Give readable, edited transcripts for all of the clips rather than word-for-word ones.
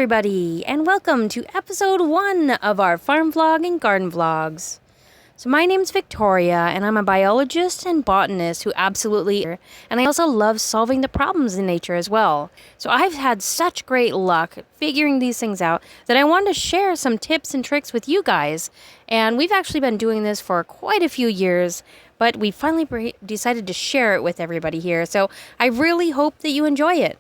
everybody, and welcome to episode 1 of our farm vlog and garden vlogs. So my name's Victoria, and I'm a biologist and botanist who and I also love solving the problems in nature as well. So I've had such great luck figuring these things out that I wanted to share some tips and tricks with you guys. And we've actually been doing this for quite a few years, but we finally decided to share it with everybody here. So I really hope that you enjoy it.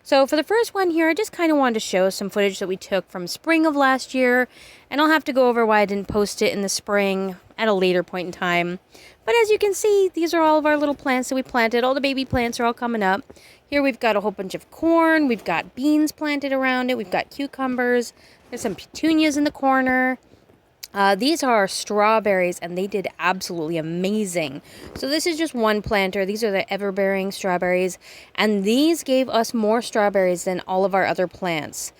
So for the first one here, I just kind of wanted to show some footage that we took from spring of last year, and I'll have to go over why I didn't post it in the spring at a later point in time. But as you can see, these are all of our little plants that we planted. All the baby plants are all coming up. Here we've got a whole bunch of corn, we've got beans planted around it, we've got cucumbers, there's some petunias in the corner. These are strawberries, and they did absolutely amazing. So this is just one planter. These are the ever-bearing strawberries, and these gave us more strawberries than all of our other plants.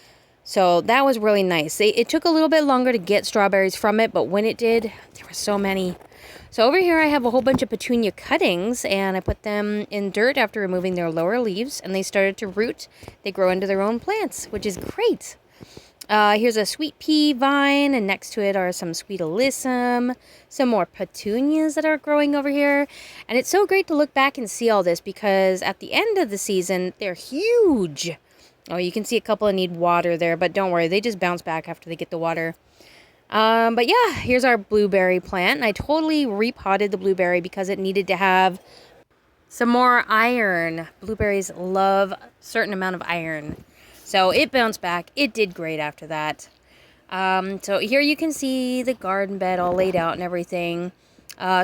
So that was really nice. It took a little bit longer to get strawberries from it, but when it did, there were so many. So over here I have a whole bunch of petunia cuttings, and I put them in dirt after removing their lower leaves, and they started to root. They grow into their own plants, which is great. Here's a sweet pea vine, and next to it are some sweet alyssum, some more petunias that are growing over here. And it's so great to look back and see all this, because at the end of the season, they're huge. Oh, you can see a couple that need water there, but don't worry, they just bounce back after they get the water. But yeah, here's our blueberry plant, and I totally repotted the blueberry because it needed to have some more iron. Blueberries love a certain amount of iron. So it bounced back. It did great after that. So here you can see the garden bed all laid out and everything.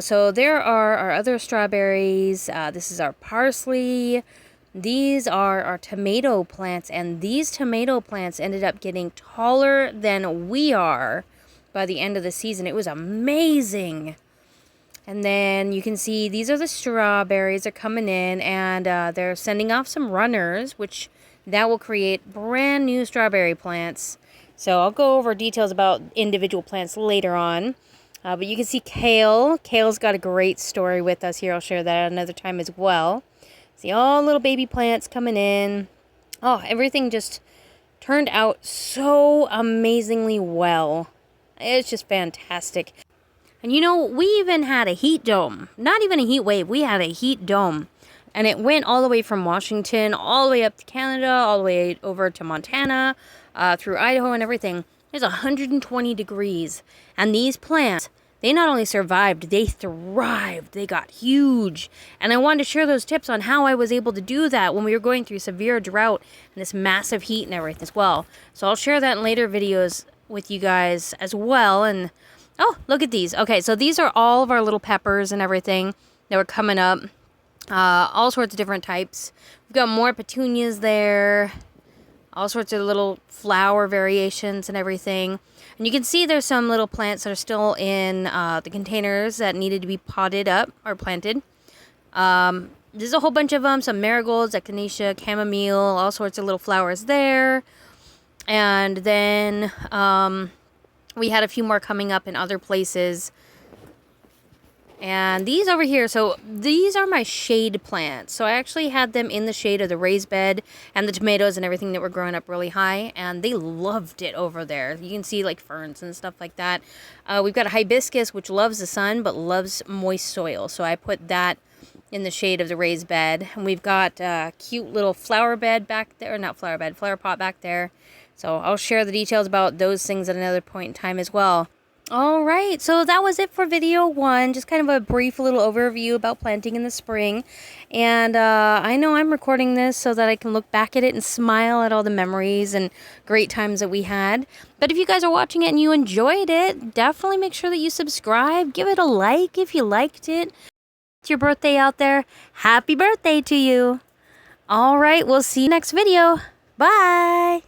So there are our other strawberries. This is our parsley. These are our tomato plants. And these tomato plants ended up getting taller than we are by the end of the season. It was amazing. And then you can see these are the strawberries. They're coming in, and they're sending off some runners, which that will create brand new strawberry plants. So I'll go over details about individual plants later on. But you can see kale. Kale's got a great story with us here. I'll share that another time as well. See all little baby plants coming in. Oh, everything just turned out so amazingly well. It's just fantastic. And you know, we even had a heat dome. Not even a heat wave. We had a heat dome. And it went all the way from Washington, all the way up to Canada, all the way over to Montana, through Idaho and everything. There's 120 degrees. And these plants, they not only survived, they thrived. They got huge. And I wanted to share those tips on how I was able to do that when we were going through severe drought and this massive heat and everything as well. So I'll share that in later videos with you guys as well. And oh, look at these. Okay, so these are all of our little peppers and everything that were coming up. All sorts of different types. We've got more petunias there. All sorts of little flower variations and everything. And you can see there's some little plants that are still in the containers that needed to be potted up or planted. There's a whole bunch of them. Some marigolds, echinacea, chamomile, all sorts of little flowers there. And then we had a few more coming up in other places. And these over here, so these are my shade plants. So I actually had them in the shade of the raised bed and the tomatoes and everything that were growing up really high. And they loved it over there. You can see like ferns and stuff like that. We've got a hibiscus, which loves the sun but loves moist soil. So I put that in the shade of the raised bed. And we've got a cute little flower bed back there. Not flower bed, flower pot back there. So I'll share the details about those things at another point in time as well. All right, so that was it for video 1, just kind of a brief little overview about planting in the spring. And I know I'm recording this so that I can look back at it and smile at all the memories and great times that we had. But if you guys are watching it and you enjoyed it, definitely make sure that you subscribe. Give it a like if you liked it. It's your birthday out there. Happy birthday to you. All right, we'll see you next video. Bye.